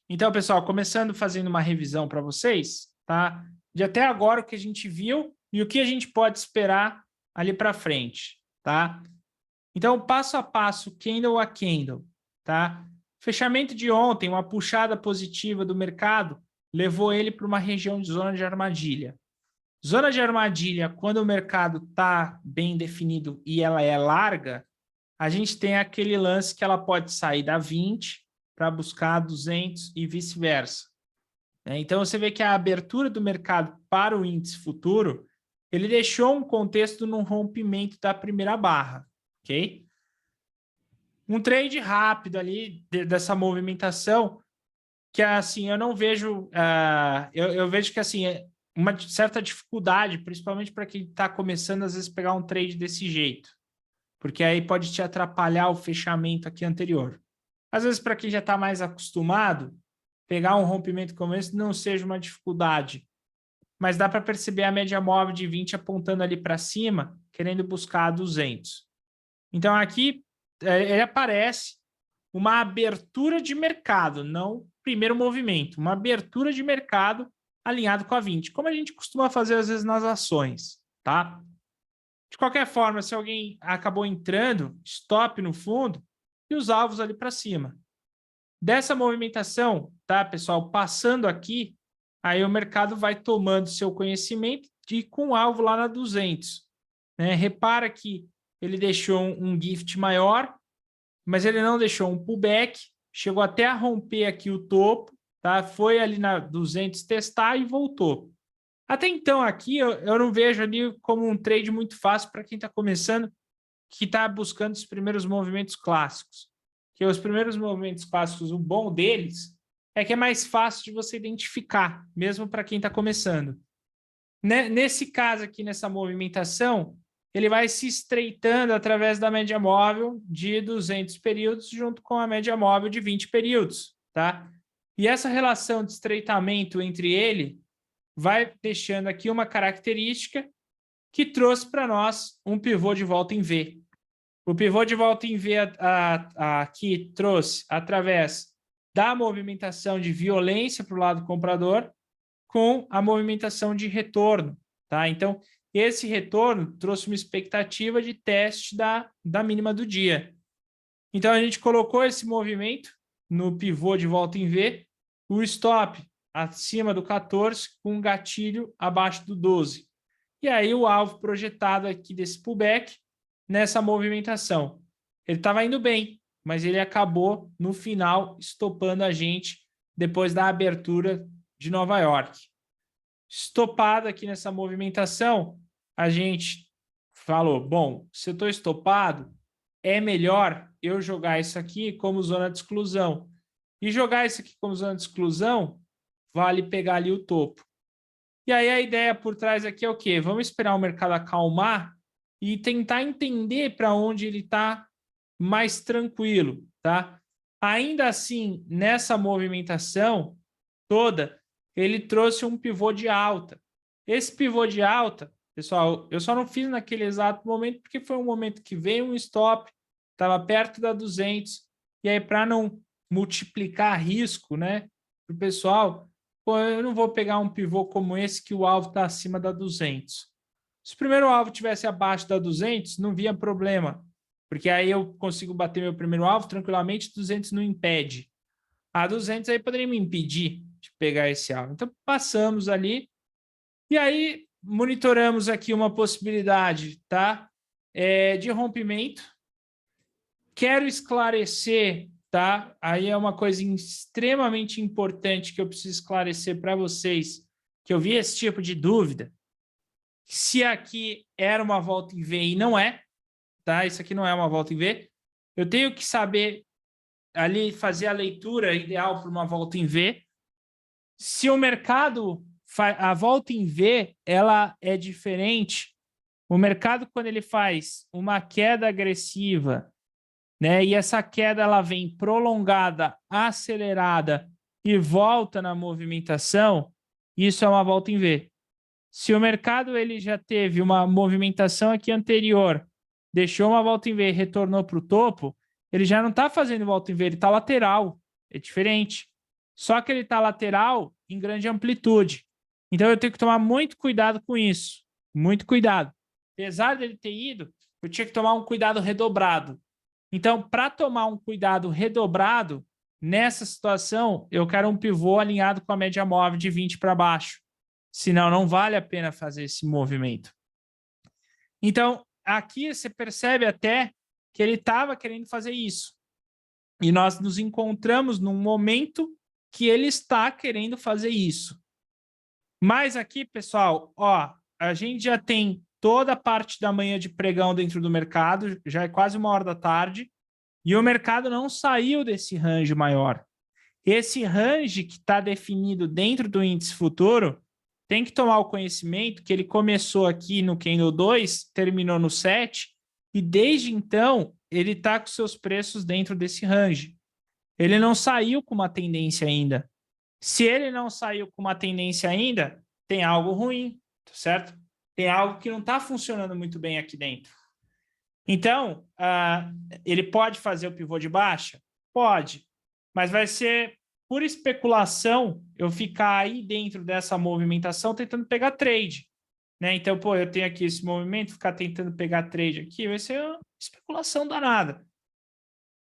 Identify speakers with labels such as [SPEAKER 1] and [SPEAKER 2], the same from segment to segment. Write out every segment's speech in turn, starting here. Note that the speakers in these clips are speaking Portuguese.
[SPEAKER 1] Então, pessoal, começando fazendo uma revisão para vocês, tá? De até agora o que a gente viu e o que a gente pode esperar ali para frente, tá? Então, passo a passo, candle a candle, tá? Fechamento de ontem, uma puxada positiva do mercado, levou ele para uma região de zona de armadilha. Zona de armadilha, quando o mercado está bem definido e ela é larga, a gente tem aquele lance que ela pode sair da 20 para buscar 200 e vice-versa. Então, você vê que a abertura do mercado para o índice futuro, ele deixou um contexto num rompimento da primeira barra, ok? Um trade rápido ali dessa movimentação, que assim, eu não vejo, eu vejo que assim, uma certa dificuldade, principalmente para quem está começando, às vezes, pegar um trade desse jeito, porque aí pode te atrapalhar o fechamento aqui anterior. Às vezes, para quem já está mais acostumado, pegar um rompimento como esse não seja uma dificuldade, mas dá para perceber a média móvel de 20 apontando ali para cima, querendo buscar 200. Então, aqui ele aparece uma abertura de mercado, não primeiro movimento, uma abertura de mercado alinhado com a 20, como a gente costuma fazer às vezes nas ações, tá? De qualquer forma, se alguém acabou entrando, stop no fundo e os alvos ali para cima. Dessa movimentação, tá, pessoal? Passando aqui, aí o mercado vai tomando seu conhecimento e com alvo lá na 200. Né? Repara que ele deixou um gift maior, mas ele não deixou um pullback, chegou até a romper aqui o topo, tá? Foi ali na 200 testar e voltou. Até então aqui eu não vejo ali como um trade muito fácil para quem está começando, que está buscando os primeiros movimentos clássicos. Que os primeiros movimentos clássicos, o bom deles é que é mais fácil de você identificar, mesmo para quem está começando. Nesse caso aqui, nessa movimentação, ele vai se estreitando através da média móvel de 200 períodos junto com a média móvel de 20 períodos, tá? E essa relação de estreitamento entre ele vai deixando aqui uma característica que trouxe para nós um pivô de volta em V. O pivô de volta em V aqui trouxe através da movimentação de violência para o lado comprador com a movimentação de retorno, tá? Então, esse retorno trouxe uma expectativa de teste da mínima do dia. Então, a gente colocou esse movimento no pivô de volta em V, o stop acima do 14 com um gatilho abaixo do 12. E aí o alvo projetado aqui desse pullback nessa movimentação. Ele estava indo bem, mas ele acabou no final estopando a gente depois da abertura de Nova York. Estopado aqui nessa movimentação, a gente falou, bom, se eu estou estopado, é melhor eu jogar isso aqui como zona de exclusão. E jogar isso aqui como zona de exclusão vale pegar ali o topo. E aí a ideia por trás aqui é o quê? Vamos esperar o mercado acalmar e tentar entender para onde ele está mais tranquilo, tá? Ainda assim, nessa movimentação toda, ele trouxe um pivô de alta. Esse pivô de alta, pessoal, eu só não fiz naquele exato momento porque foi um momento que veio um stop, estava perto da 200, e aí para não multiplicar risco, né, para o pessoal, pô, eu não vou pegar um pivô como esse que o alvo está acima da 200. Se o primeiro alvo tivesse abaixo da 200, não via problema, porque aí eu consigo bater meu primeiro alvo tranquilamente, 200 não impede. A 200 aí poderia me impedir de pegar esse alvo. Então, passamos ali e aí monitoramos aqui uma possibilidade, tá? De rompimento. Quero esclarecer, tá? Aí é uma coisa extremamente importante que eu preciso esclarecer para vocês, que eu vi esse tipo de dúvida. Se aqui era uma volta em V e não é, tá? Isso aqui não é uma volta em V. Eu tenho que saber ali fazer a leitura ideal para uma volta em V. Se o mercado, a volta em V, ela é diferente. O mercado, quando ele faz uma queda agressiva, né, e essa queda ela vem prolongada, acelerada e volta na movimentação, isso é uma volta em V. Se o mercado ele já teve uma movimentação aqui anterior, deixou uma volta em V e retornou para o topo, ele já não está fazendo volta em V, ele está lateral. É diferente. Só que ele está lateral em grande amplitude. Então, eu tenho que tomar muito cuidado com isso. Muito cuidado. Apesar dele ter ido, eu tinha que tomar um cuidado redobrado. Então, para tomar um cuidado redobrado, nessa situação, eu quero um pivô alinhado com a média móvel de 20 para baixo. Senão, não vale a pena fazer esse movimento. Então, aqui você percebe até que ele estava querendo fazer isso. E nós nos encontramos num momento que ele está querendo fazer isso. Mas aqui, pessoal, ó, a gente já tem toda a parte da manhã de pregão dentro do mercado, já é quase 1 hora da tarde, e o mercado não saiu desse range maior. Esse range que está definido dentro do índice futuro tem que tomar o conhecimento que ele começou aqui no candle 2, terminou no 7, e desde então ele está com seus preços dentro desse range. Ele não saiu com uma tendência ainda. Se ele não saiu com uma tendência ainda, tem algo ruim, certo? Tem algo que não está funcionando muito bem aqui dentro. Então, ele pode fazer o pivô de baixa? Pode, mas vai ser por especulação eu ficar aí dentro dessa movimentação tentando pegar trade. Né? Então, pô, eu tenho aqui esse movimento, ficar tentando pegar trade aqui, vai ser uma especulação danada.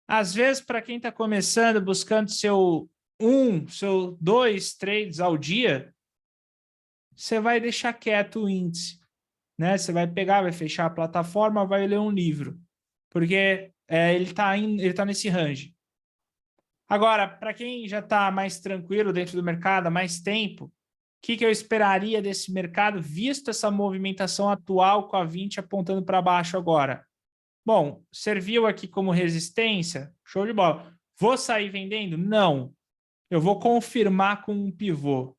[SPEAKER 1] Às vezes, para quem está começando, buscando seu 2 trades ao dia, você vai deixar quieto o índice. Né? Você vai pegar, vai fechar a plataforma, vai ler um livro. Porque ele está nesse range. Agora, para quem já está mais tranquilo dentro do mercado há mais tempo, o que eu esperaria desse mercado, visto essa movimentação atual com a 20 apontando para baixo agora? Bom, serviu aqui como resistência? Show de bola. Vou sair vendendo? Não. Eu vou confirmar com um pivô.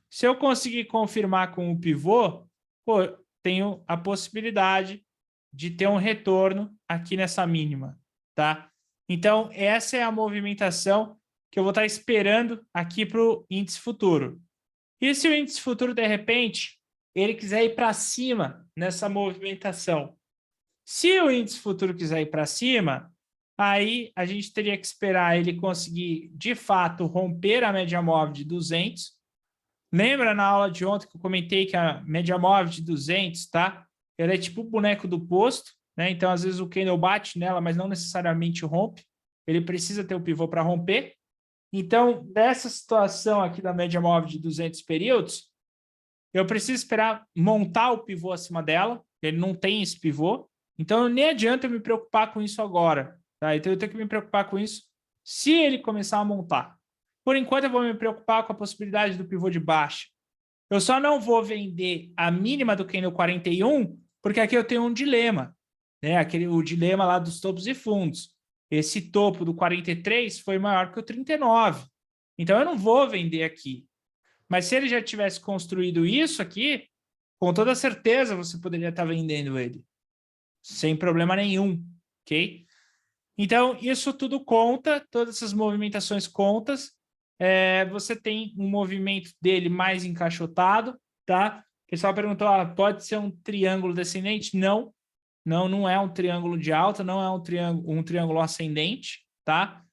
[SPEAKER 1] Se eu conseguir confirmar com um pivô, pô, tenho a possibilidade de ter um retorno aqui nessa mínima, tá? Então, essa é a movimentação que eu vou estar esperando aqui para o índice futuro. E se o índice futuro, de repente, ele quiser ir para cima nessa movimentação? Se o índice futuro quiser ir para cima, aí a gente teria que esperar ele conseguir, de fato, romper a média móvel de 200. Lembra na aula de ontem que eu comentei que a média móvel de 200, tá? Ela é tipo o boneco do posto, né? Então, às vezes o candle bate nela, mas não necessariamente rompe. Ele precisa ter o pivô para romper. Então, nessa situação aqui da média móvel de 200 períodos, eu preciso esperar montar o pivô acima dela. Ele não tem esse pivô. Então, nem adianta eu me preocupar com isso agora. Tá? Então, eu tenho que me preocupar com isso se ele começar a montar. Por enquanto, eu vou me preocupar com a possibilidade do pivô de baixa. Eu só não vou vender a mínima do candle 41, porque aqui eu tenho um dilema. Né? O dilema lá dos topos e fundos. Esse topo do 43 foi maior que o 39. Então, eu não vou vender aqui. Mas se ele já tivesse construído isso aqui, com toda certeza você poderia estar vendendo ele. Sem problema nenhum, ok? Então, isso tudo conta, todas essas movimentações contam. Você tem um movimento dele mais encaixotado, tá? O pessoal perguntou, pode ser um triângulo descendente? Não, não é um triângulo de alta, não é um triângulo ascendente, tá?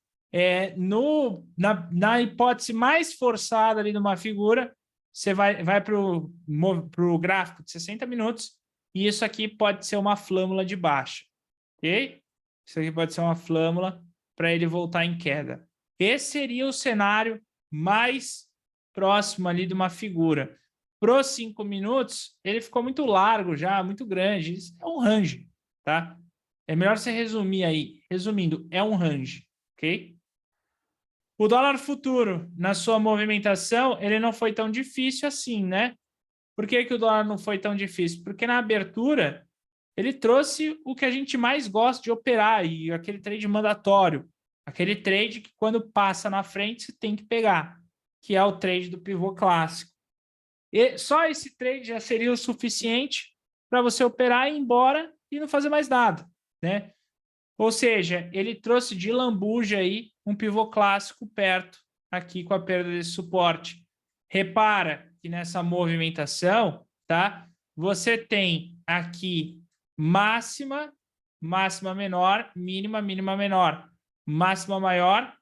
[SPEAKER 1] Na hipótese mais forçada ali numa figura, você vai para o gráfico de 60 minutos e isso aqui pode ser uma flâmula de baixa, ok? Isso aqui pode ser uma flâmula para ele voltar em queda. Esse seria o cenário mais próximo ali de uma figura. Para os 5 minutos, ele ficou muito largo já, muito grande. Isso é um range, tá? É melhor você resumir aí. Resumindo, é um range, ok? O dólar futuro, na sua movimentação, ele não foi tão difícil assim, né? Por que o dólar não foi tão difícil? Porque na abertura, ele trouxe o que a gente mais gosta de operar, e aquele trade mandatório. Aquele trade que quando passa na frente, você tem que pegar, que é o trade do pivô clássico. E só esse trade já seria o suficiente para você operar e ir embora e não fazer mais nada, né? Ou seja, ele trouxe de lambuja aí um pivô clássico perto, aqui com a perda desse suporte. Repara que nessa movimentação, tá? Você tem aqui máxima, máxima menor, mínima, mínima menor, máxima maior,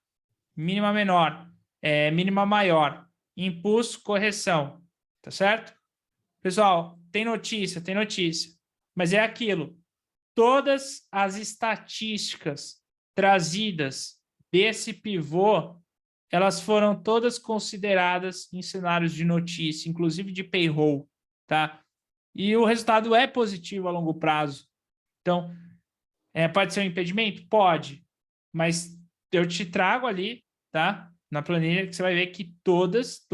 [SPEAKER 1] mínima menor. mínima maior. Impulso, correção. Tá certo? Pessoal, tem notícia, tem notícia. Mas é aquilo. Todas as estatísticas trazidas desse pivô, elas foram todas consideradas em cenários de notícia, inclusive de payroll, tá? E o resultado é positivo a longo prazo. Então, pode ser um impedimento? Pode. Mas eu te trago ali, tá? Na planilha, que você vai ver que todas,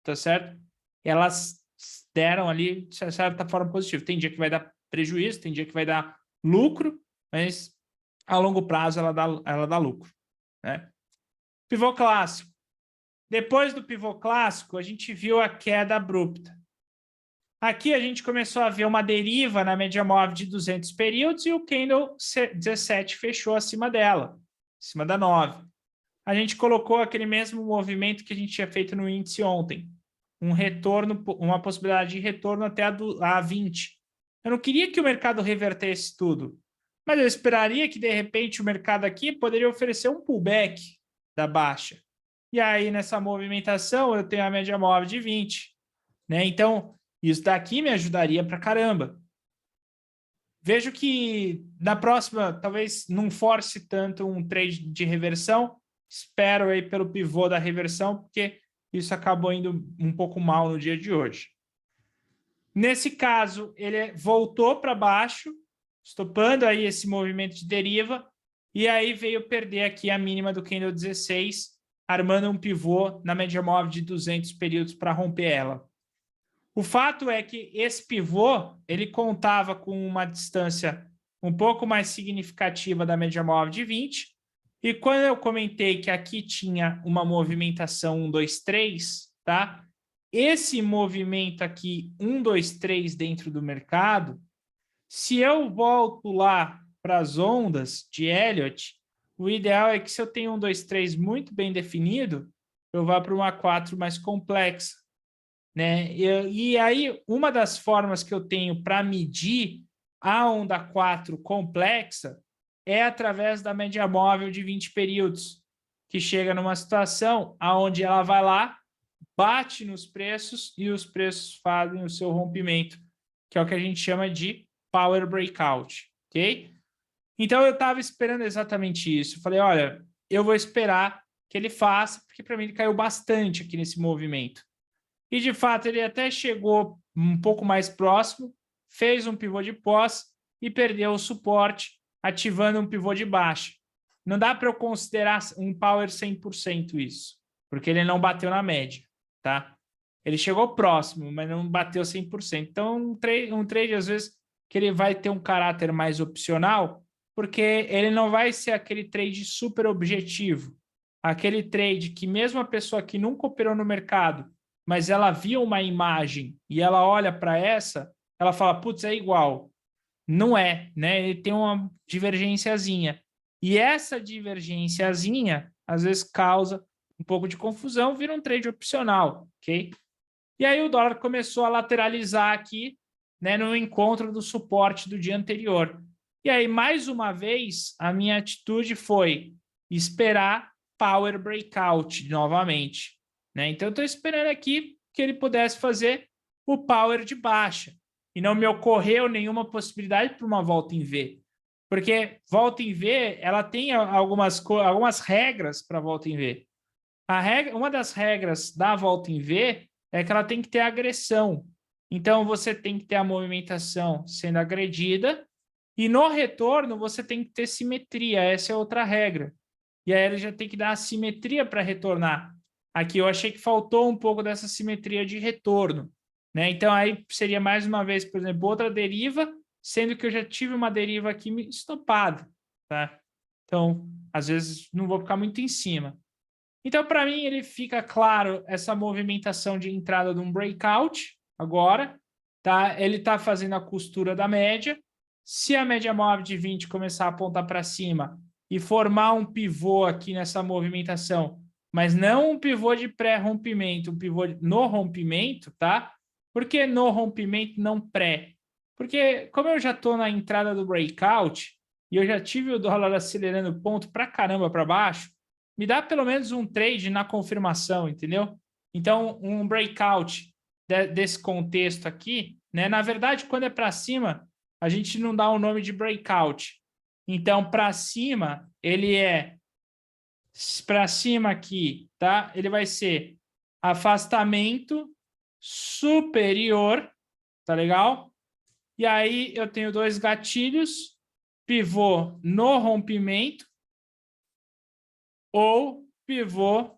[SPEAKER 1] tá certo? Elas deram ali, de certa forma, positivo. Tem dia que vai dar prejuízo, tem dia que vai dar lucro, mas a longo prazo ela dá lucro, né? Pivô clássico. Depois do pivô clássico, a gente viu a queda abrupta. Aqui a gente começou a ver uma deriva na média móvel de 200 períodos e o candle 17 fechou acima dela, acima da 9. A gente colocou aquele mesmo movimento que a gente tinha feito no índice ontem. Um retorno, uma possibilidade de retorno até a 20. Eu não queria que o mercado revertesse tudo, mas eu esperaria que, de repente, o mercado aqui poderia oferecer um pullback da baixa. E aí, nessa movimentação, eu tenho a média móvel de 20. Né? Então, isso daqui me ajudaria pra caramba. Vejo que na próxima, talvez não force tanto um trade de reversão. Espero aí pelo pivô da reversão, porque isso acabou indo um pouco mal no dia de hoje. Nesse caso, ele voltou para baixo, estopando aí esse movimento de deriva, e aí veio perder aqui a mínima do candle 16, armando um pivô na média móvel de 200 períodos para romper ela. O fato é que esse pivô, ele contava com uma distância um pouco mais significativa da média móvel de 20, e quando eu comentei que aqui tinha uma movimentação 1, 2, 3, tá? Esse movimento aqui, 1, 2, 3 dentro do mercado, se eu volto lá para as ondas de Elliott, o ideal é que se eu tenho 1, 2, 3 muito bem definido, eu vá para uma 4 mais complexa. Né? E aí, uma das formas que eu tenho para medir a onda 4 complexa é através da média móvel de 20 períodos, que chega numa situação onde ela vai lá, bate nos preços e os preços fazem o seu rompimento, que é o que a gente chama de power breakout, ok? Então, eu estava esperando exatamente isso. Falei, olha, eu vou esperar que ele faça, porque para mim ele caiu bastante aqui nesse movimento. E, de fato, ele até chegou um pouco mais próximo, fez um pivô de pós e perdeu o suporte, ativando um pivô de baixa. Não dá para eu considerar um power 100% isso, porque ele não bateu na média, tá? Ele chegou próximo, mas não bateu 100%. Então, um trade, às vezes, que ele vai ter um caráter mais opcional, porque ele não vai ser aquele trade super objetivo. Aquele trade que mesmo a pessoa que nunca operou no mercado, mas ela viu uma imagem e ela olha para essa, ela fala, putz, é igual. Não é, né? Ele tem uma divergênciazinha. E essa divergênciazinha, às vezes, causa um pouco de confusão, vira um trade opcional, ok? E aí o dólar começou a lateralizar aqui, né, no encontro do suporte do dia anterior. E aí, mais uma vez, a minha atitude foi esperar power breakout novamente. Né? Então, eu estou esperando aqui que ele pudesse fazer o power de baixa. E não me ocorreu nenhuma possibilidade para uma volta em V. Porque volta em V, ela tem algumas regras para volta em V. Uma das regras da volta em V é que ela tem que ter agressão. Então, você tem que ter a movimentação sendo agredida e no retorno você tem que ter simetria. Essa é outra regra. E aí ele já tem que dar a simetria para retornar. Aqui eu achei que faltou um pouco dessa simetria de retorno. Né? Então, aí seria mais uma vez, por exemplo, outra deriva, sendo que eu já tive uma deriva aqui estopada. Tá? Então, às vezes, não vou ficar muito em cima. Então, para mim, ele fica claro essa movimentação de entrada de um breakout agora. Tá? Ele está fazendo a costura da média. Se a média móvel de 20 começar a apontar para cima e formar um pivô aqui nessa movimentação, mas não um pivô de pré-rompimento, um pivô no rompimento, tá? Por que no rompimento, não pré? Porque como eu já estou na entrada do breakout e eu já tive o dólar acelerando ponto para caramba para baixo, me dá pelo menos um trade na confirmação, entendeu? Então, um breakout desse contexto aqui, né? Na verdade, quando é para cima, a gente não dá o nome de breakout. Então, para cima, ele é para cima aqui, tá? Ele vai ser afastamento superior, tá legal? E aí eu tenho dois gatilhos, pivô no rompimento ou pivô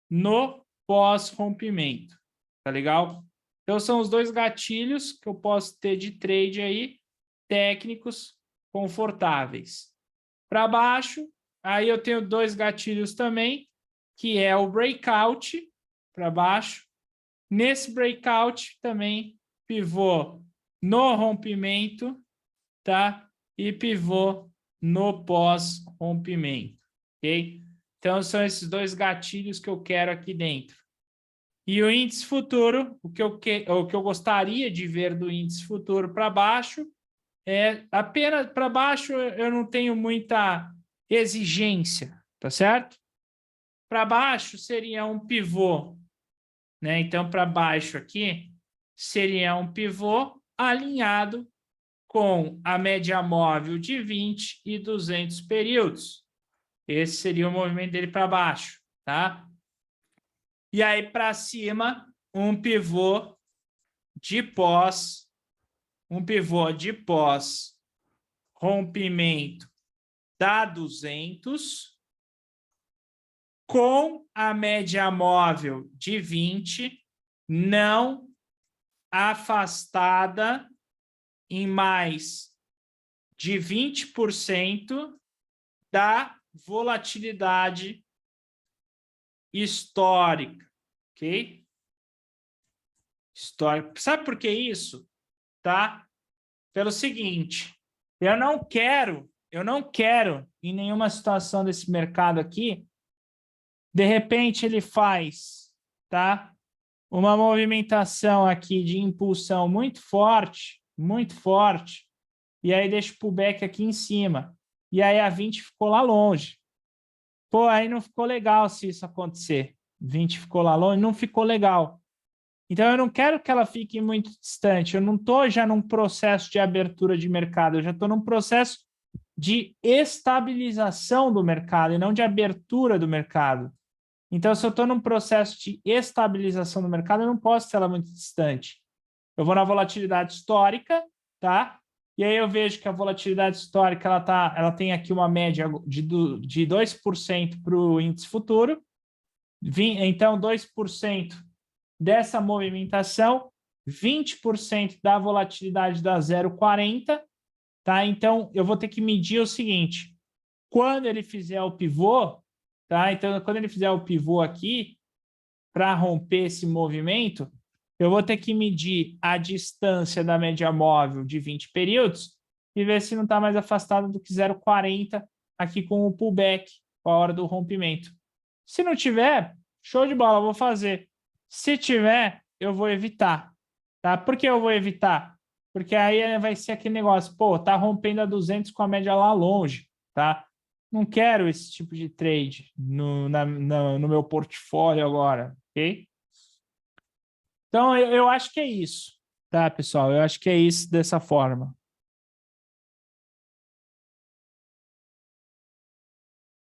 [SPEAKER 1] no pós-rompimento, tá legal? Então são os dois gatilhos que eu posso ter de trade aí, técnicos confortáveis. Para baixo, aí eu tenho dois gatilhos também, que é o breakout para baixo. Nesse breakout também pivô no rompimento, tá? E pivô no pós-rompimento, ok? Então, são esses dois gatilhos que eu quero aqui dentro. E o índice futuro, o que eu gostaria de ver do índice futuro para baixo, apenas para baixo eu não tenho muita exigência, tá certo? Para baixo seria um pivô, né? Então, para baixo aqui seria um pivô alinhado com a média móvel de 20 e 200 períodos. Esse seria o movimento dele para baixo, tá? E aí, para cima, um pivô de pós, rompimento da 200 com a média móvel de 20 não afastada em mais de 20% da volatilidade histórica, ok? Histórica. Sabe por que isso? Tá? Pelo seguinte, eu não quero em nenhuma situação desse mercado aqui, de repente ele faz, tá? Uma movimentação aqui de impulsão muito forte, e aí deixa o pullback aqui em cima. E aí a 20 ficou lá longe. Pô, aí não ficou legal se isso acontecer. 20 ficou lá longe, não ficou legal. Então, eu não quero que ela fique muito distante. Eu não estou já num processo de abertura de mercado. Eu já estou num processo de estabilização do mercado e não de abertura do mercado. Então, se eu estou num processo de estabilização do mercado, eu não posso ter ela muito distante. Eu vou na volatilidade histórica, tá? E aí eu vejo que a volatilidade histórica ela tem aqui uma média de 2% para o índice futuro. Então, 2% dessa movimentação, 20% da volatilidade da 0,40, tá? Então, eu vou ter que medir o seguinte, quando ele fizer o pivô, tá? Então, quando ele fizer o pivô aqui, para romper esse movimento, eu vou ter que medir a distância da média móvel de 20 períodos e ver se não está mais afastado do que 0,40 aqui com o pullback, com a hora do rompimento. Se não tiver, show de bola, vou fazer. Se tiver, eu vou evitar. Tá? Por que eu vou evitar? Porque aí vai ser aquele negócio, pô, tá rompendo a 200 com a média lá longe, tá? Não quero esse tipo de trade no meu portfólio agora, ok? Então, eu acho que é isso, tá, pessoal? Eu acho que é isso dessa forma.